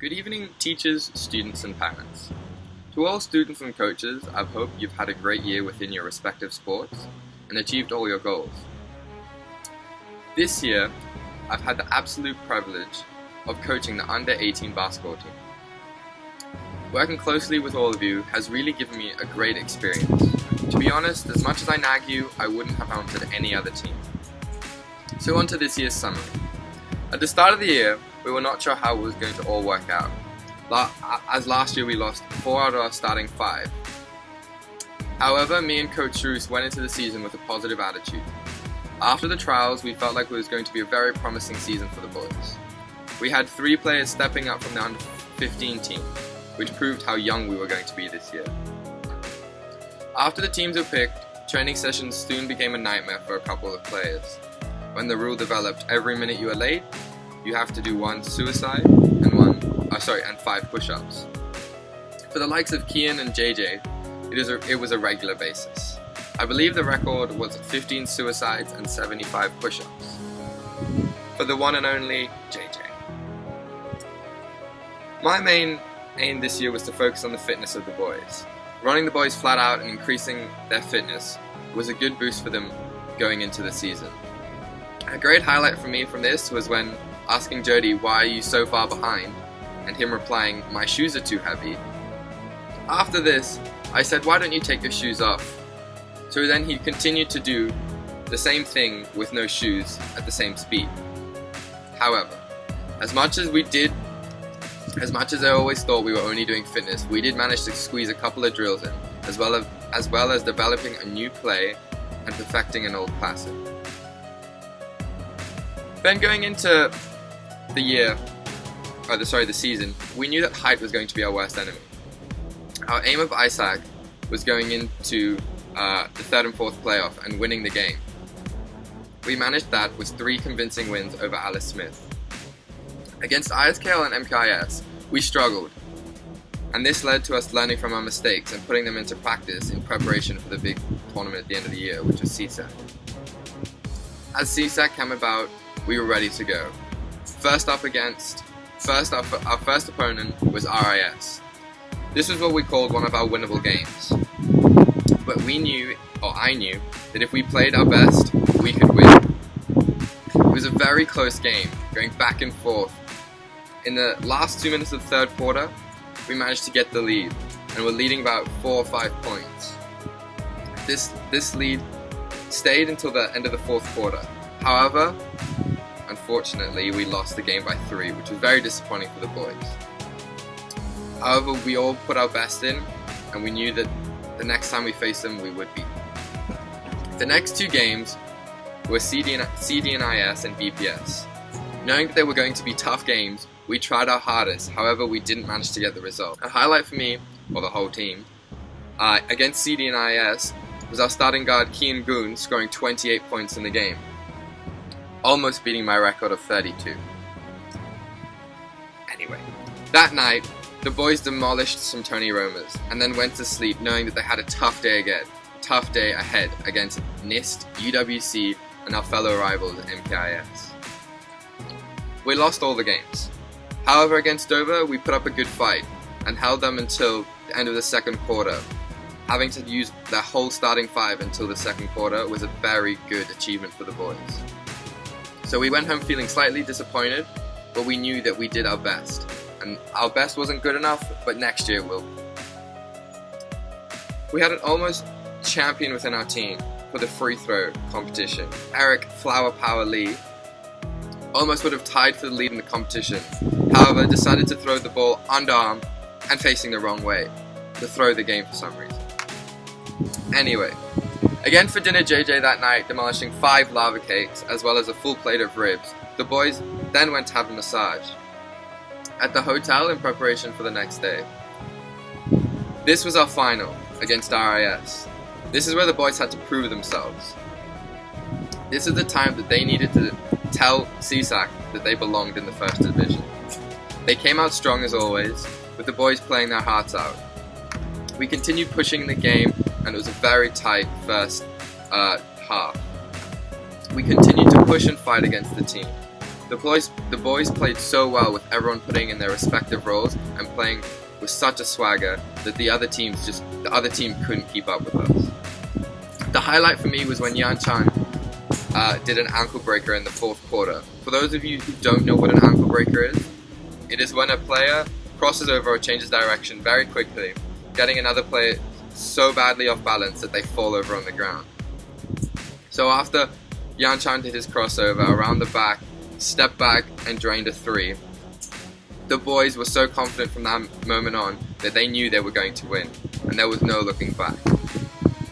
Good evening, teachers, students, and parents. To all students and coaches, I hope you've had a great year within your respective sports and achieved all your goals. This year, I've had the absolute privilege of coaching the under-18 basketball team. Working closely with all of you has really given me a great experience. To be honest, as much as I nag you, I wouldn't have entered any other team. So on to this year's summary. At the start of the year, we were not sure how it was going to all work out, as last year we lost 4 out of our starting 5. However, me and Coach Roos went into the season with a positive attitude. After the trials, we felt like it was going to be a very promising season for the boys. We had 3 players stepping up from the under-15 team, which proved how young we were going to be this year. After the teams were picked, training sessions soon became a nightmare for a couple of players. When the rule developed every minute you are late, you have to do 1 suicide and 5 push-ups. For the likes of Kian and JJ, it was a regular basis. I believe the record was 15 suicides and 75 push-ups. For the one and only JJ. My main aim this year was to focus on the fitness of the boys. Running the boys flat out and increasing their fitness was a good boost for them going into the season. A great highlight for me from this was when asking Jody, "Why are you so far behind?" and him replying, "My shoes are too heavy." After this, I said, "Why don't you take your shoes off?" So then he continued to do the same thing with no shoes at the same speed. However, as much as I always thought we were only doing fitness, we did manage to squeeze a couple of drills in, as well as developing a new play and perfecting an old classic. Then going into the season, we knew that height was going to be our worst enemy. Our aim of Isaac was going into the 3rd and 4th playoff and winning the game. We managed that with 3 convincing wins over Alice Smith. Against ISKL and MKIS, we struggled, and this led to us learning from our mistakes and putting them into practice in preparation for the big tournament at the end of the year, which was CSAC. As CSAC came about, we were ready to go. Our first opponent was RIS. This was what we called one of our winnable games. But I knew, that if we played our best, we could win. It was a very close game, going back and forth. In the last 2 minutes of the 3rd quarter, we managed to get the lead, and were leading about 4 or 5 points. This lead stayed until the end of the 4th quarter. However, unfortunately, we lost the game by 3, which was very disappointing for the boys. However, we all put our best in, and we knew that the next time we faced them, we would beat them. The next 2 games were CDNIS and BPS. Knowing that they were going to be tough games, we tried our hardest, however we didn't manage to get the result. A highlight for me, or the whole team, against CDNIS was our starting guard Kian Goon scoring 28 points in the game, almost beating my record of 32. Anyway, that night, the boys demolished some Tony Romers, and then went to sleep knowing that they had a tough day ahead against NIST, UWC, and our fellow rivals MKIS. We lost all the games. However, against Dover, we put up a good fight, and held them until the end of the 2nd quarter. Having to use their whole starting 5 until the 2nd quarter was a very good achievement for the boys. So we went home feeling slightly disappointed, but we knew that we did our best. And our best wasn't good enough, but next year will. We had an almost champion within our team for the free throw competition. Eric Flower Power Lee almost would have tied for the lead in the competition. However, decided to throw the ball underarm and facing the wrong way to throw the game for some reason. Anyway, again for dinner JJ that night, demolishing 5 lava cakes as well as a full plate of ribs. The boys then went to have a massage at the hotel in preparation for the next day. This was our final against RIS. This is where the boys had to prove themselves. This is the time that they needed to tell CSAC that they belonged in the 1st division. They came out strong as always, with the boys playing their hearts out. We continued pushing the game, and it was a very tight first half. We continued to push and fight against the team. The boys played so well with everyone putting in their respective roles and playing with such a swagger that the other team couldn't keep up with us. The highlight for me was when Yan Chan did an ankle breaker in the fourth quarter. For those of you who don't know what an ankle breaker is, it is when a player crosses over or changes direction very quickly, getting another player so badly off balance that they fall over on the ground. So after Yan Chan did his crossover around the back, stepped back and drained a three, the boys were so confident from that moment on that they knew they were going to win, and there was no looking back.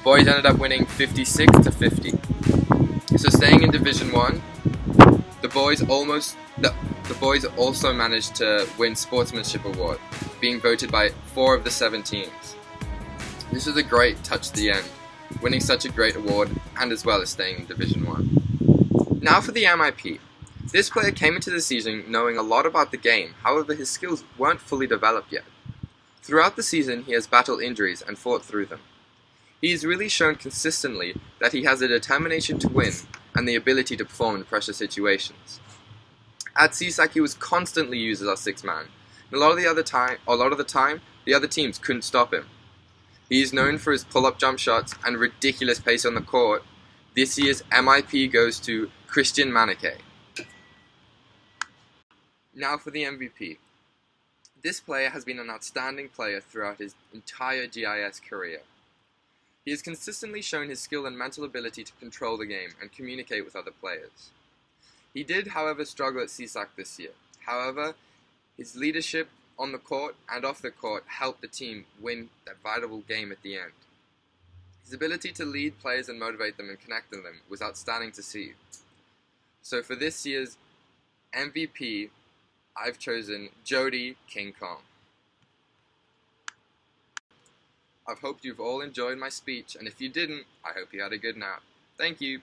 Boys ended up winning 56-50. So staying in Division 1, the boys also managed to win Sportsmanship Award, being voted by 4 of the 7 teams. This was a great touch to the end, winning such a great award and as well as staying in Division 1. Now for the MIP. This player came into the season knowing a lot about the game, however his skills weren't fully developed yet. Throughout the season he has battled injuries and fought through them. He has really shown consistently that he has a determination to win and the ability to perform in pressure situations. At CSAC he was constantly used as our 6th man, and a lot of the time the other teams couldn't stop him. He is known for his pull-up jump shots and ridiculous pace on the court. This year's MIP goes to Christian Manike. Now for the MVP. This player has been an outstanding player throughout his entire GIS career. He has consistently shown his skill and mental ability to control the game and communicate with other players. He did, however, struggle at CSAC this year. However, his leadership on the court and off the court helped the team win that vital game at the end. His ability to lead players and motivate them and connect with them was outstanding to see. So for this year's MVP, I've chosen Jody King Kong. I've hoped you've all enjoyed my speech, and if you didn't, I hope you had a good nap. Thank you.